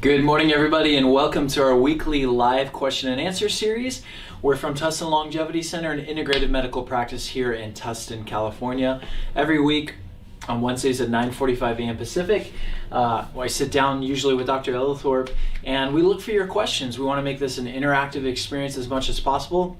Good morning, everybody, and welcome to our weekly live question and answer series. We're from Tustin Longevity Center, an integrated medical practice here in Tustin, California. Every week on Wednesdays at 9:45 a.m. Pacific, I sit down usually with Dr. Ellithorpe, and we look for your questions. We want to make this an interactive experience as much as possible,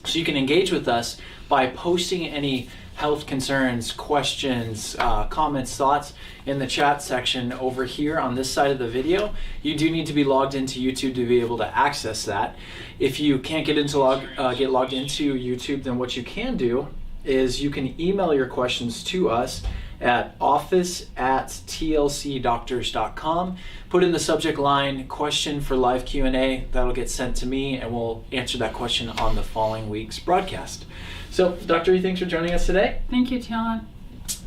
so you can engage with us by posting any health concerns, questions, comments, thoughts in the chat section over here on this side of the video. You do need to be logged into YouTube to be able to access that. If you can't get logged into YouTube, then what you can do is you can email your questions to us at office@tlcdoctors.com. Put in the subject line question for live Q&A. That'll get sent to me, and we'll answer that question on the following week's broadcast. So, Dr. E, thanks for joining us today. Thank you, Talon.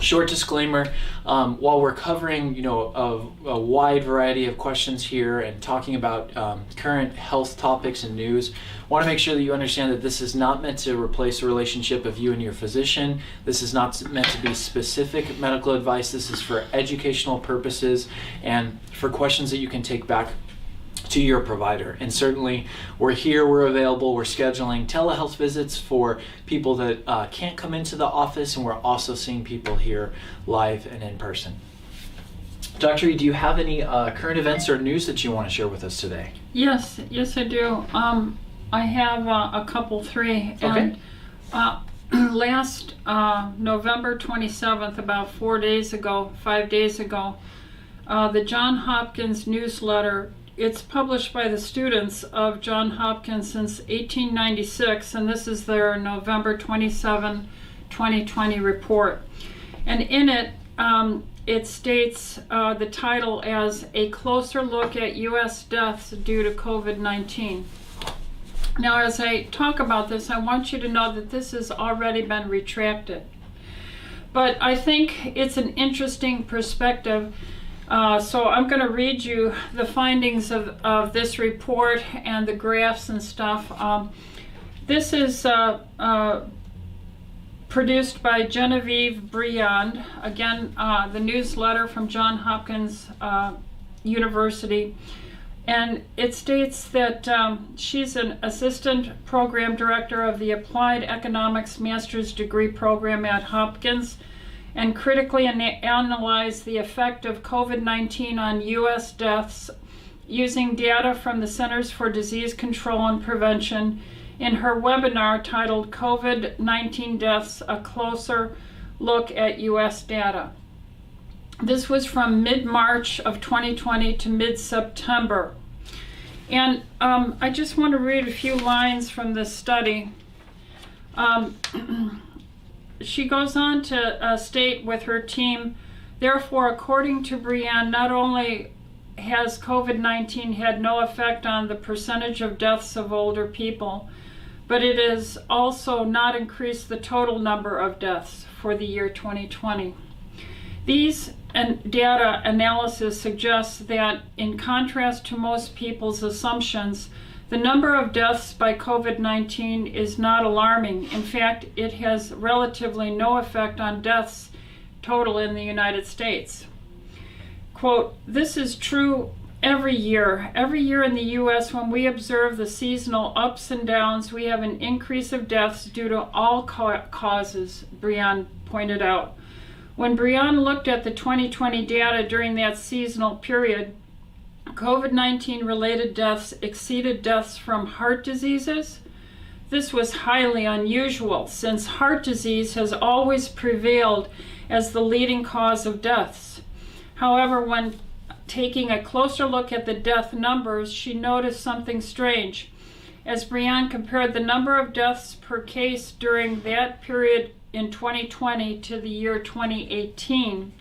Short disclaimer, while we're covering a wide variety of questions here and talking about current health topics and news, I want to make sure that you understand that this is not meant to replace a relationship of you and your physician. This is not meant to be specific medical advice. This is for educational purposes and for questions that you can take back to your provider. And certainly we're here, we're available, we're scheduling telehealth visits for people that can't come into the office, and we're also seeing people here live and in person. Dr. E, do you have any current events or news that you want to share with us today? Yes, I do. I have a couple, three. Okay. And last November 27th, about 5 days ago, the Johns Hopkins newsletter, it's published by the students of Johns Hopkins since 1896, and this is their November 27, 2020 report. And in it, it states the title as A Closer Look at U.S. Deaths Due to COVID-19. Now, as I talk about this, I want you to know that this has already been retracted. But I think it's an interesting perspective. So I'm going to read you the findings of this report and the graphs and stuff. This is produced by Genevieve Briand, again, the newsletter from Johns Hopkins University. And it states that she's an assistant program director of the Applied Economics Master's Degree Program at Hopkins, and critically analyzed the effect of COVID-19 on U.S. deaths using data from the Centers for Disease Control and Prevention in her webinar titled COVID-19 Deaths, A Closer Look at U.S. Data. This was from mid-March of 2020 to mid-September. And I just want to read a few lines from this study. She goes on to state with her team, therefore, according to Briand, not only has COVID-19 had no effect on the percentage of deaths of older people, but it has also not increased the total number of deaths for the year 2020. These data analysis suggests that, in contrast to most people's assumptions, the number of deaths by COVID-19 is not alarming. In fact, it has relatively no effect on deaths total in the United States. Quote, this is true every year. Every year in the U.S., when we observe the seasonal ups and downs, we have an increase of deaths due to all causes, Briand pointed out. When Briand looked at the 2020 data during that seasonal period, COVID-19 related deaths exceeded deaths from heart diseases. This was highly unusual, since heart disease has always prevailed as the leading cause of deaths. However, when taking a closer look at the death numbers, she noticed something strange. As Briand compared the number of deaths per case during that period in 2020 to the year 2018,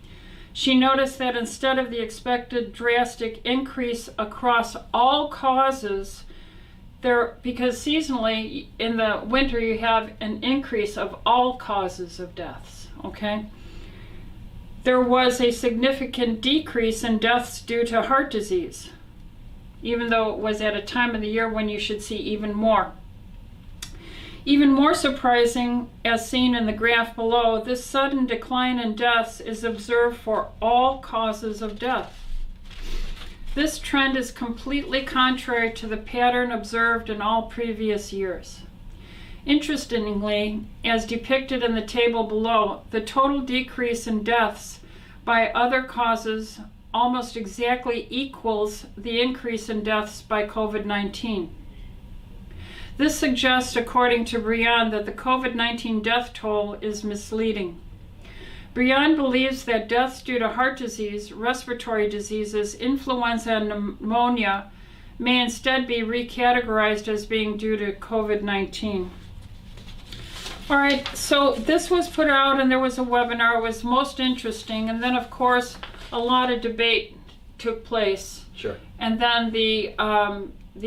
she noticed that instead of the expected drastic increase across all causes, because seasonally in the winter you have an increase of all causes of deaths, okay? There was a significant decrease in deaths due to heart disease, even though it was at a time of the year when you should see even more. Even more surprising, as seen in the graph below, this sudden decline in deaths is observed for all causes of death. This trend is completely contrary to the pattern observed in all previous years. Interestingly, as depicted in the table below, the total decrease in deaths by other causes almost exactly equals the increase in deaths by COVID-19. This suggests, according to Briand, that the COVID-19 death toll is misleading. Briand believes that deaths due to heart disease, respiratory diseases, influenza, and pneumonia may instead be recategorized as being due to COVID-19. All right, so this was put out and there was a webinar. It was most interesting. And then, of course, a lot of debate took place. Sure. And then the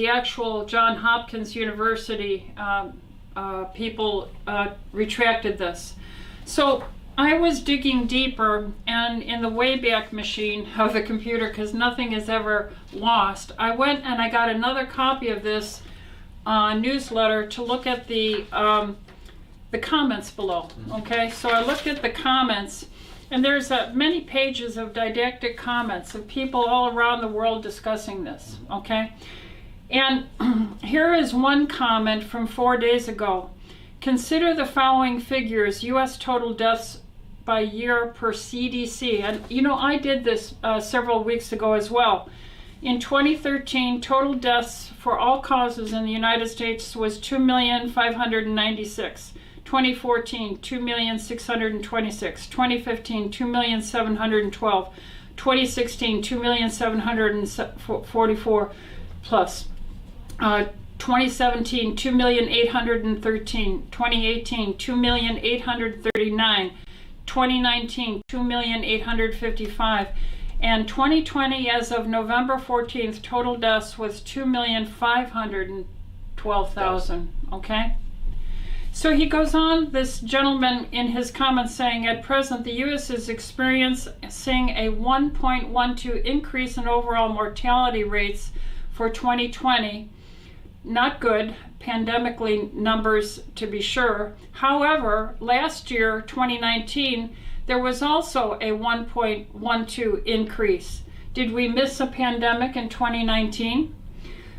actual Johns Hopkins University people retracted this. So I was digging deeper, and in the Wayback Machine of the computer, because nothing is ever lost, I went and I got another copy of this newsletter to look at the comments below. Okay, so I looked at the comments, and there's many pages of didactic comments of people all around the world discussing this. Okay, and here is one comment from 4 days ago. Consider the following figures: U.S. total deaths by year per CDC. And you know, I did this several weeks ago as well. In 2013, total deaths for all causes in the United States was 2,596. 2014, 2,626. 2015, 2,712. 2016, 2,744 plus. 2017, 2,813. 2018, 2,839. 2019, 2,855. And 2020, as of November 14th, total deaths was 2,512,000. Okay? So he goes on, this gentleman, in his comments saying, at present, the U.S. is experiencing a 1.12 increase in overall mortality rates for 2020. Not good, pandemically numbers to be sure. However, last year, 2019, there was also a 1.12 increase. Did we miss a pandemic in 2019?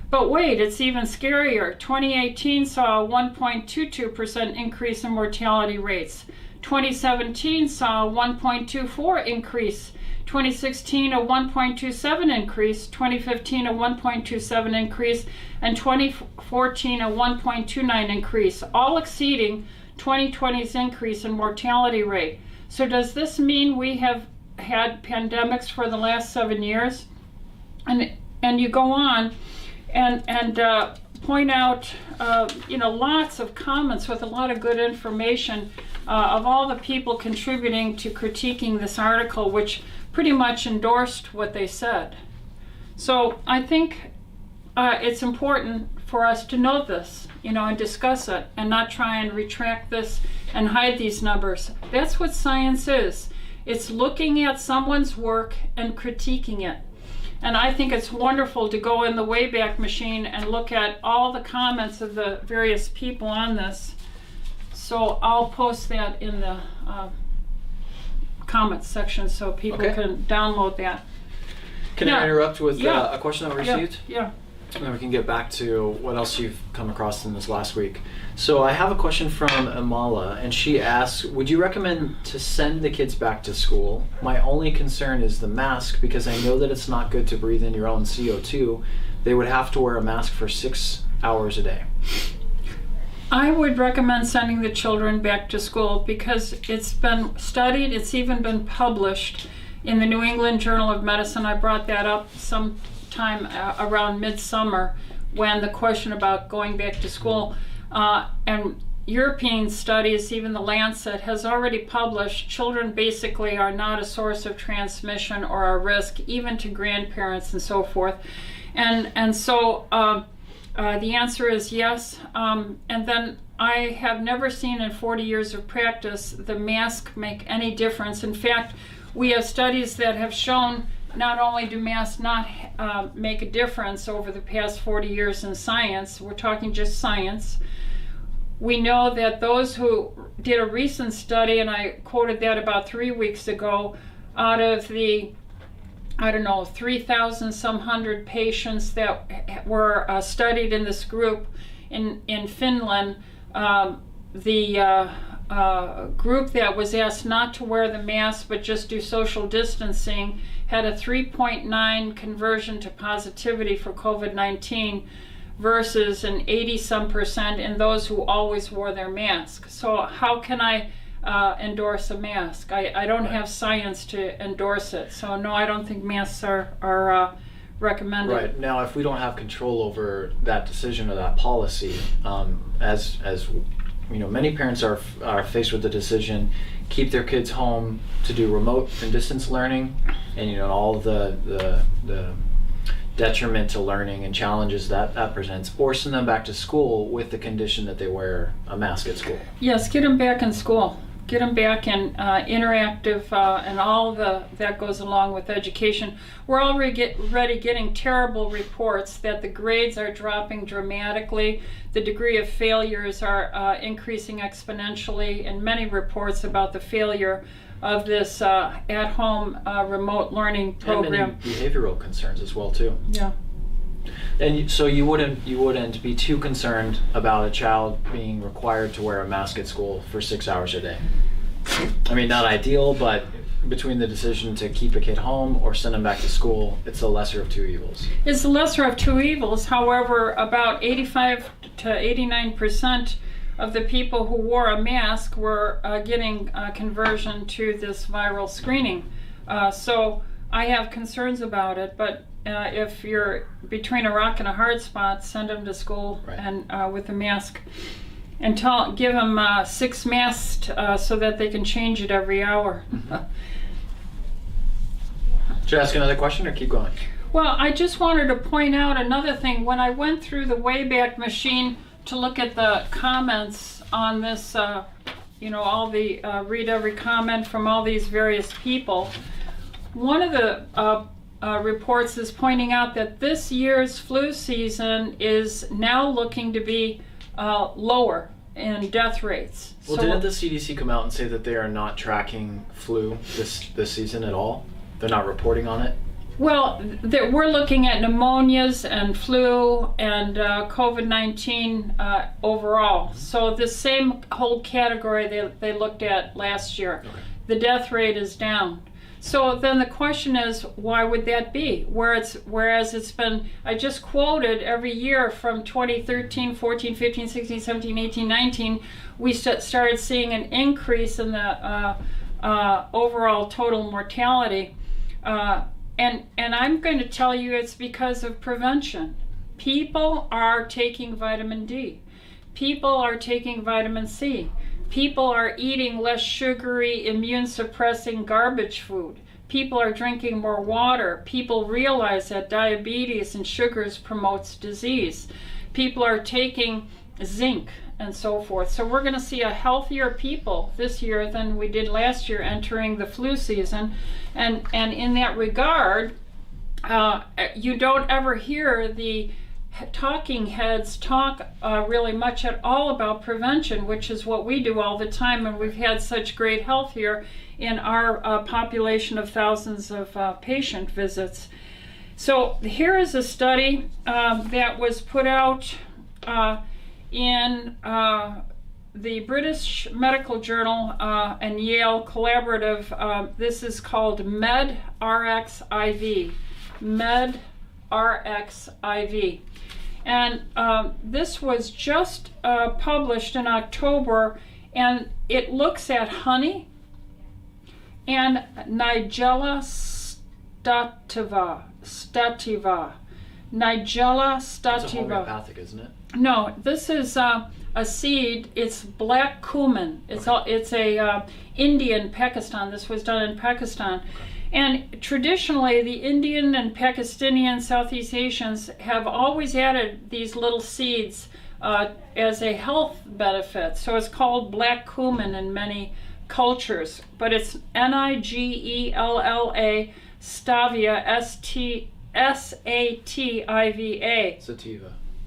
But wait, it's even scarier. 2018 saw a 1.22% increase in mortality rates. 2017 saw a 1.24 increase. 2016 a 1.27 increase, 2015 a 1.27 increase, and 2014 a 1.29 increase, all exceeding 2020's increase in mortality rate. So does this mean we have had pandemics for the last 7 years? And you go on and point out lots of comments with a lot of good information of all the people contributing to critiquing this article, which pretty much endorsed what they said. So I think it's important for us to know this, and discuss it, and not try and retract this and hide these numbers. That's what science is. It's looking at someone's work and critiquing it. And I think it's wonderful to go in the Wayback Machine and look at all the comments of the various people on this. So I'll post that in the comments section so people can download that. Can I interrupt with a question that we received? Yeah. And then we can get back to what else you've come across in this last week. So I have a question from Amala, and she asks, would you recommend to send the kids back to school? My only concern is the mask, because I know that it's not good to breathe in your own CO2. They would have to wear a mask for 6 hours a day. I would recommend sending the children back to school because it's been studied, it's even been published in the New England Journal of Medicine. I brought that up sometime around midsummer when the question about going back to school, and European studies, even the Lancet, has already published children basically are not a source of transmission or a risk, even to grandparents and so forth. And so the answer is yes. And then I have never seen in 40 years of practice the mask make any difference. In fact, we have studies that have shown not only do masks not make a difference over the past 40 years in science, we're talking just science. We know that those who did a recent study, and I quoted that about 3 weeks ago, out of the I don't know, 3,000 some hundred patients that were studied in this group in Finland. The group that was asked not to wear the mask but just do social distancing had a 3.9 conversion to positivity for COVID-19 versus an 80-some% in those who always wore their mask. So how can I endorse a mask? I don't have science to endorse it. So no, I don't think masks are recommended. Right. Now, if we don't have control over that decision or that policy, as you know, many parents are faced with the decision, keep their kids home to do remote and distance learning, and you know, all the detriment to learning and challenges that presents, or send them back to school with the condition that they wear a mask at school. Yes, get them back in school. Get them back in interactive and all that goes along with education. We're already getting terrible reports that the grades are dropping dramatically. The degree of failures are increasing exponentially, and many reports about the failure of this at-home remote learning program. And many behavioral concerns as well too. Yeah. And so you wouldn't be too concerned about a child being required to wear a mask at school for 6 hours a day. I mean, not ideal, but between the decision to keep a kid home or send them back to school, it's the lesser of two evils. It's the lesser of two evils. However, about 85 to 89% of the people who wore a mask were getting conversion to this viral screening. So I have concerns about it, but if you're between a rock and a hard spot, send them to school. Right. And with a mask, and give them 6 masks so that they can change it every hour. Should I ask another question or keep going? Well, I just wanted to point out another thing. When I went through the Wayback Machine to look at the comments on this, all the read every comment from all these various people, one of the reports is pointing out that this year's flu season is now looking to be lower in death rates. Well, didn't the CDC come out and say that they are not tracking flu this season at all? They're not reporting on it? Well, we're looking at pneumonias and flu and COVID-19 overall. So the same whole category they looked at last year. Okay. The death rate is down. So then the question is, why would that be? Whereas it's been, I just quoted every year from 2013, 14, 15, 16, 17, 18, 19, we started seeing an increase in the overall total mortality. And I'm going to tell you it's because of prevention. People are taking vitamin D. People are taking vitamin C. People are eating less sugary, immune-suppressing garbage food. People are drinking more water. People realize that diabetes and sugars promotes disease. People are taking zinc and so forth. So we're going to see a healthier people this year than we did last year entering the flu season. And in that regard, you don't ever hear the talking heads talk really much at all about prevention, which is what we do all the time, and we've had such great health here in our population of thousands of patient visits. So here is a study that was put out in the British Medical Journal and Yale Collaborative. This is called MedRxiv. MedRxiv. And this was just published in October, and it looks at honey and Nigella sativa. Nigella sativa. It's a homeopathic, isn't it? No, this is a seed. It's black cumin. It's a Indian Pakistan. This was done in Pakistan. Okay. And traditionally, the Indian and Pakistani Southeast Asians have always added these little seeds as a health benefit. So it's called black cumin in many cultures, but it's Nigella stavia, sativa.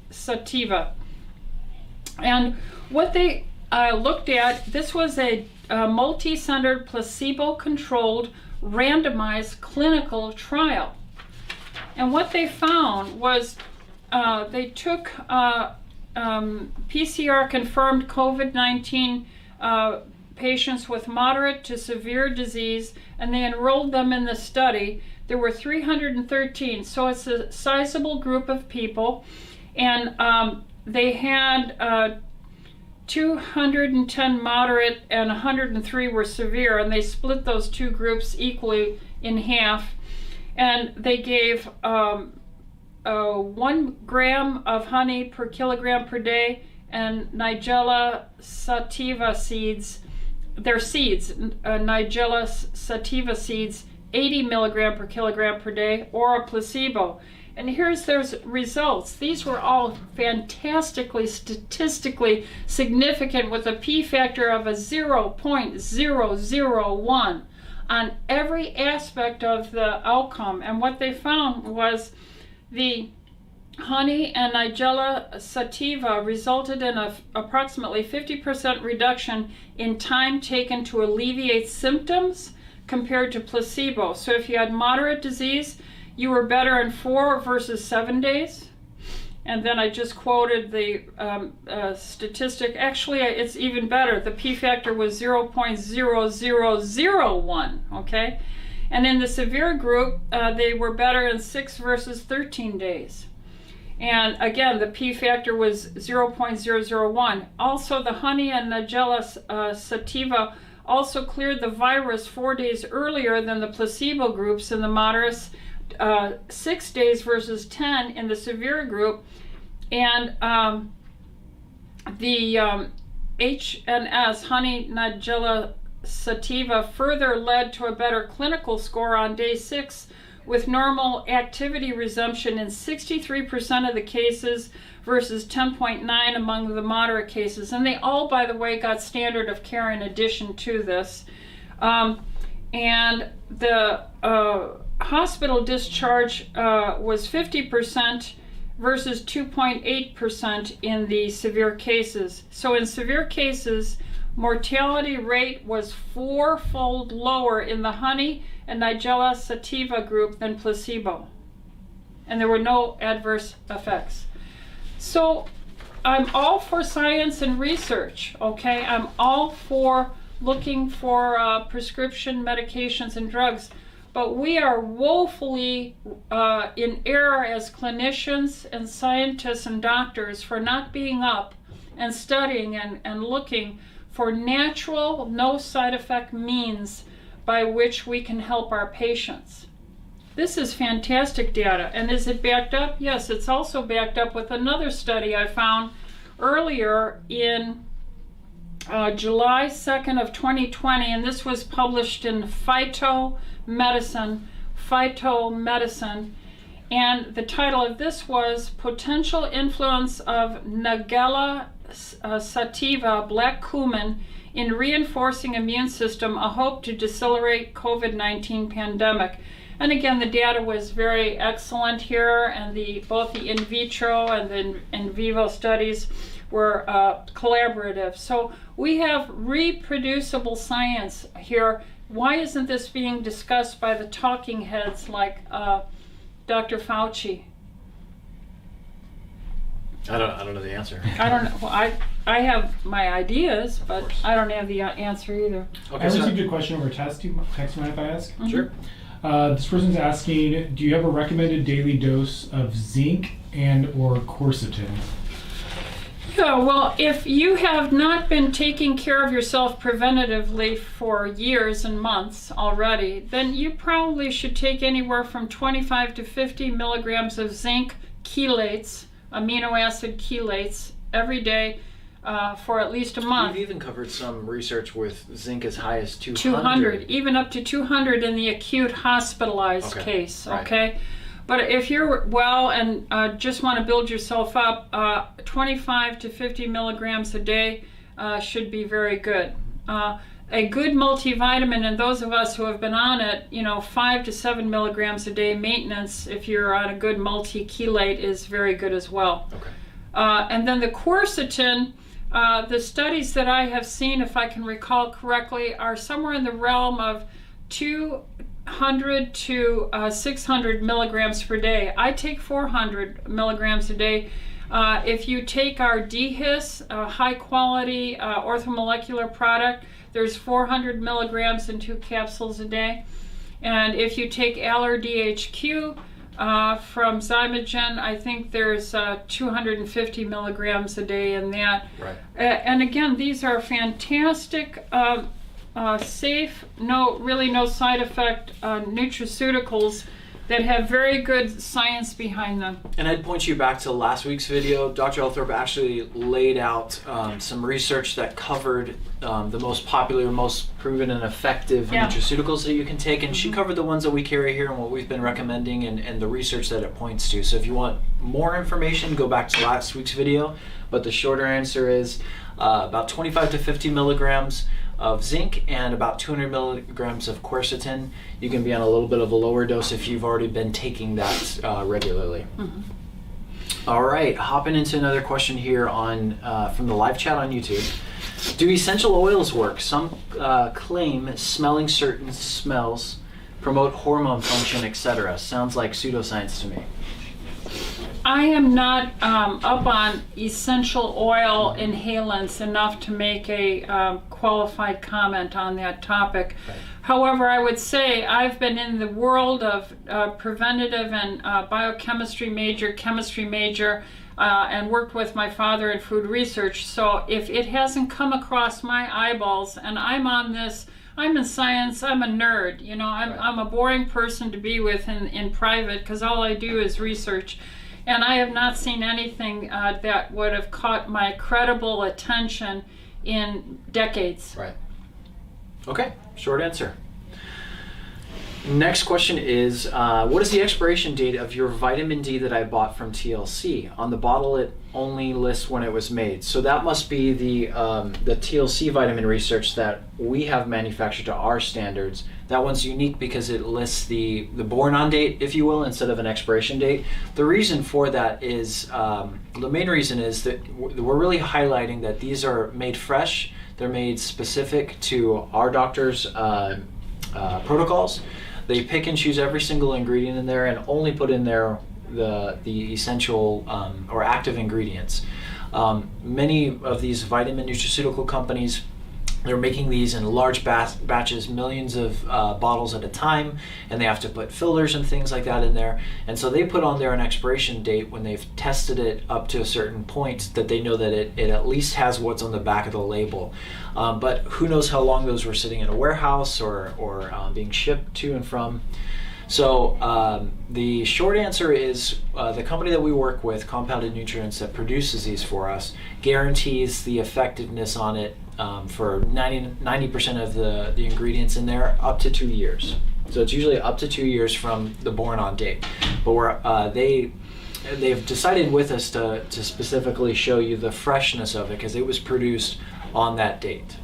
Sativa. And what they looked at, this was a multi-centered placebo-controlled randomized clinical trial. And what they found was they took PCR confirmed COVID-19 patients with moderate to severe disease, and they enrolled them in the study. There were 313, so it's a sizable group of people, and they had 210 moderate and 103 were severe, and they split those two groups equally in half, and they gave 1 gram of honey per kilogram per day and Nigella sativa seeds, their seeds, Nigella sativa seeds, 80 milligram per kilogram per day, or a placebo. And here's their results. These were all fantastically statistically significant with a p-factor of a 0.001 on every aspect of the outcome. And what they found was the honey and Nigella sativa resulted in approximately 50% reduction in time taken to alleviate symptoms compared to placebo. So if you had moderate disease, you were better in 4 versus 7 days. And then I just quoted the statistic. Actually, it's even better. The p-factor was 0.0001, okay? And in the severe group, they were better in 6 versus 13 days. And again, the p-factor was 0.001. Also, the honey and Nigella sativa also cleared the virus 4 days earlier than the placebo groups in the moderate, 6 days versus 10 in the severe group. And the HNS, honey Nigella sativa, further led to a better clinical score on day 6 with normal activity resumption in 63% of the cases versus 10.9 among the moderate cases. And they all, by the way, got standard of care in addition to this. And the hospital discharge was 50% versus 2.8% in the severe cases. So in severe cases, mortality rate was 4-fold lower in the honey and Nigella sativa group than placebo. And there were no adverse effects. So I'm all for science and research, okay? I'm all for looking for prescription medications and drugs, but we are woefully in error as clinicians and scientists and doctors for not being up and studying and looking for natural, no side effect means by which we can help our patients. This is fantastic data. And is it backed up? Yes, it's also backed up with another study I found earlier in July 2nd of 2020, and this was published in Phytomedicine, and the title of this was Potential Influence of Nigella sativa, black cumin, in reinforcing immune system, a hope to decelerate COVID-19 pandemic. And again, the data was very excellent here, and both the in vitro and the in vivo studies were collaborative. So we have reproducible science here. Why isn't this being discussed by the talking heads like Dr. Fauci? I don't know the answer. I don't know. Well, I have my ideas, but I don't have the answer either. Okay, I received a question over text. You mind if I ask? Mm-hmm. Sure. This person's asking, do you have a recommended daily dose of zinc and or quercetin? Yeah, well, if you have not been taking care of yourself preventatively for years and months already, then you probably should take anywhere from 25 to 50 milligrams of zinc chelates, amino acid chelates, every day for at least a month. We've even covered some research with zinc as high as 200. 200, even up to 200 in the acute hospitalized case, okay? Right. But if you're well and just want to build yourself up, 25 to 50 milligrams a day should be very good. A good multivitamin, and those of us who have been on it, 5 to 7 milligrams a day maintenance, if you're on a good multi-chelate, is very good as well. Okay. And then the quercetin, the studies that I have seen, if I can recall correctly, are somewhere in the realm of 2 100 to 600 milligrams per day. I take 400 milligrams a day. If you take our DHIS, high quality orthomolecular product, there's 400 milligrams in 2 capsules a day. And if you take Aller-DHQ from Zymogen, I think there's 250 milligrams a day in that. Right. And again, these are fantastic, safe, no side effect nutraceuticals that have very good science behind them. And I'd point you back to last week's video. Dr. Elthorpe actually laid out some research that covered the most popular, most proven and effective nutraceuticals that you can take. And she covered the ones that we carry here and what we've been recommending and the research that it points to. So if you want more information, go back to last week's video. But the shorter answer is about 25 to 50 milligrams of zinc and about 200 milligrams of quercetin. You can be on a little bit of a lower dose if you've already been taking that regularly. All right, hopping into another question here on from the live chat on YouTube. Do essential oils work? Some claim smelling certain smells promote hormone function, etc. Sounds like pseudoscience to me. I am not up on essential oil inhalants enough to make a qualified comment on that topic. Right. However, I would say I've been in the world of preventative and biochemistry major, chemistry major, and worked with my father in food research. So if it hasn't come across my eyeballs, and I'm on this, I'm in science, I'm a nerd, you know, I'm a boring person to be with in private because all I do is research. And I have not seen anything that would have caught my credible attention in decades. Right. Okay, short answer. Next question is, what is the expiration date of your vitamin D that I bought from TLC? On the bottle, it only lists when it was made. So that must be the TLC vitamin research that we have manufactured to our standards. That one's unique because it lists the born-on date, if you will, instead of an expiration date. The reason for that is, the main reason is that we're really highlighting that these are made fresh. They're made specific to our doctor's protocols. They pick and choose every single ingredient in there and only put in there the essential or active ingredients. Many of these vitamin nutraceutical companies, they're making these in large batches, millions of bottles at a time, and they have to put fillers and things like that in there. And so they put on there an expiration date when they've tested it up to a certain point that they know that it at least has what's on the back of the label. But who knows how long those were sitting in a warehouse or being shipped to and from. So the short answer is the company that we work with, Compounded Nutrients, that produces these for us, guarantees the effectiveness on it for 90% of the ingredients in there up to 2 years. So it's usually up to 2 years from the born-on date. But they've decided with us to specifically show you the freshness of it because it was produced on that date.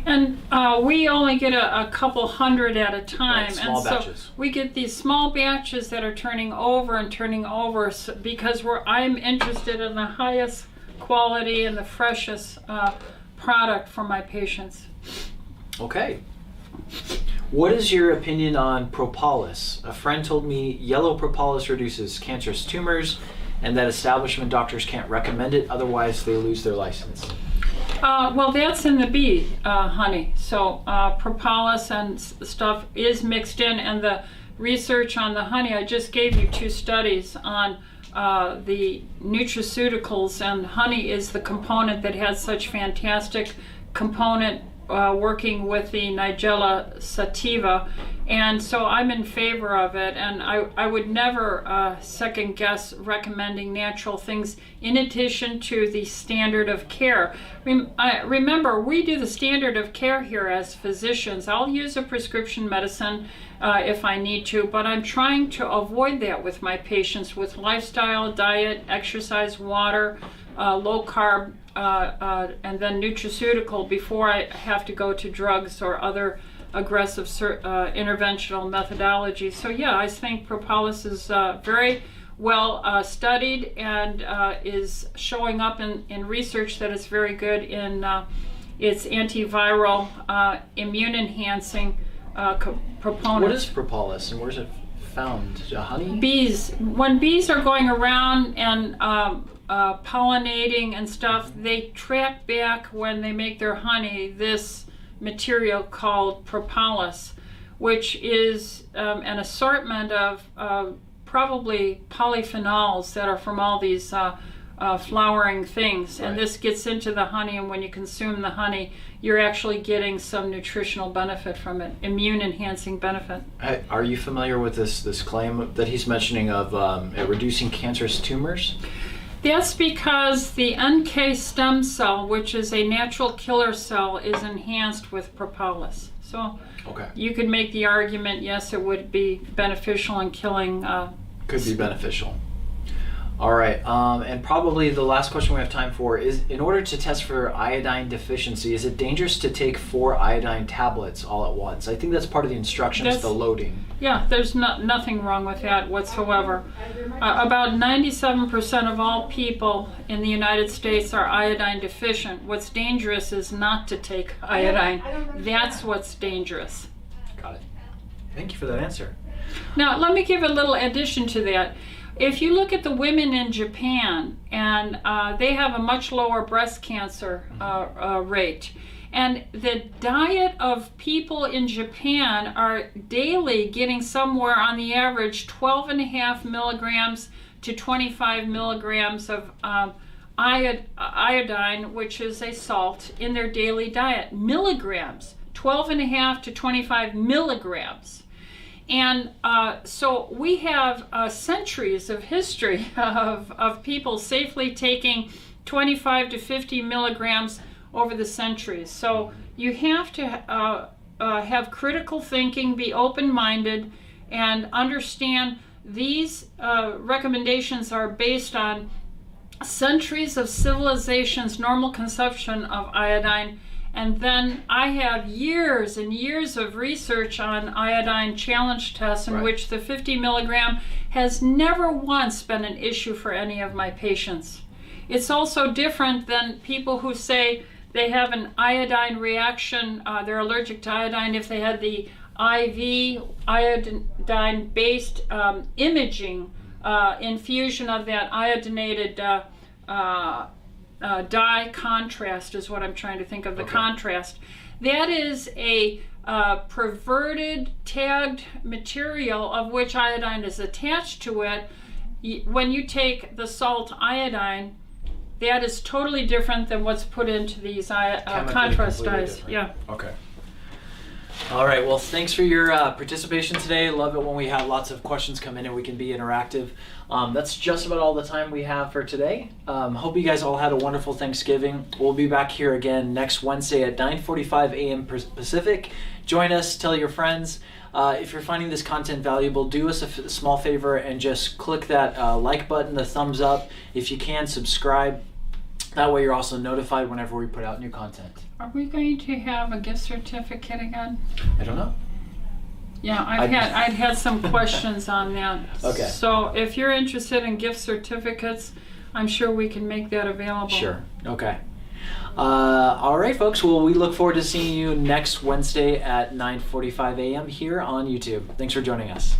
And we only get a couple hundred at a time. Right, small and batches. So we get these small batches that are turning over because I'm interested in the highest quality and the freshest product for my patients. Okay. What is your opinion on Propolis? A friend told me yellow Propolis reduces cancerous tumors and that establishment doctors can't recommend it, otherwise they lose their license. Well, that's in the bee honey. So propolis and stuff is mixed in, and the research on the honey, I just gave you 2 studies on the nutraceuticals, and honey is the component that has such fantastic component working with the Nigella sativa, and so I'm in favor of it, and I would never second guess recommending natural things in addition to the standard of care. Remember, we do the standard of care here as physicians. I'll use a prescription medicine if I need to, but I'm trying to avoid that with my patients with lifestyle, diet, exercise, water, low carb, and then nutraceutical before I have to go to drugs or other aggressive interventional methodologies. So yeah, I think Propolis is very well studied and is showing up in research that is very good in its antiviral, immune enhancing proponent. What is propolis and where's it found? Honey? Bees. When bees are going around and pollinating and stuff, they track back when they make their honey this material called propolis, which is an assortment of probably polyphenols that are from all these flowering things. Right. And this gets into the honey, and when you consume the honey, you're actually getting some nutritional benefit from it, immune enhancing benefit. Are you familiar with this claim that he's mentioning of reducing cancerous tumors? That's because the NK stem cell, which is a natural killer cell, is enhanced with propolis. So Okay. you could make the argument, yes, it would be beneficial in killing. Could be beneficial. All right, and probably the last question we have time for is, in order to test for iodine deficiency, is it dangerous to take 4 iodine tablets all at once? I think that's part of the instructions, the loading. Yeah, there's nothing wrong with that whatsoever. About 97% of all people in the United States are iodine deficient. What's dangerous is not to take iodine. That's what's dangerous. Got it. Thank you for that answer. Now, let me give a little addition to that. If you look at the women in Japan, and they have a much lower breast cancer rate, and the diet of people in Japan are daily getting somewhere on the average 12.5 milligrams to 25 milligrams of iodine, which is a salt, in their daily diet. Milligrams, 12.5 to 25 milligrams. And so we have centuries of history of people safely taking 25 to 50 milligrams over the centuries. So you have to have critical thinking, be open-minded, and understand these recommendations are based on centuries of civilization's normal consumption of iodine. And then I have years and years of research on iodine challenge tests in which the 50 milligram has never once been an issue for any of my patients. It's also different than people who say they have an iodine reaction, they're allergic to iodine if they had the IV iodine-based imaging infusion of that iodinated dye contrast is what I'm trying to think of, the contrast. That is a perverted, tagged material of which iodine is attached to it. When you take the salt iodine, that is totally different than what's put into these contrast dyes. Yeah. Okay. All right, well, thanks for your participation today. Love it when we have lots of questions come in and we can be interactive. That's just about all the time we have for today. Hope you guys all had a wonderful Thanksgiving. We'll be back here again next Wednesday at 9:45 a.m. Pacific. Join us, tell your friends. If you're finding this content valuable, do us a small favor and just click that like button, the thumbs up. If you can, subscribe. That way you're also notified whenever we put out new content. Are we going to have a gift certificate again? I don't know. Yeah, I'd had some questions on that. Okay. So if you're interested in gift certificates, I'm sure we can make that available. Sure. Okay. All right, folks. Well, we look forward to seeing you next Wednesday at 9:45 a.m. here on YouTube. Thanks for joining us.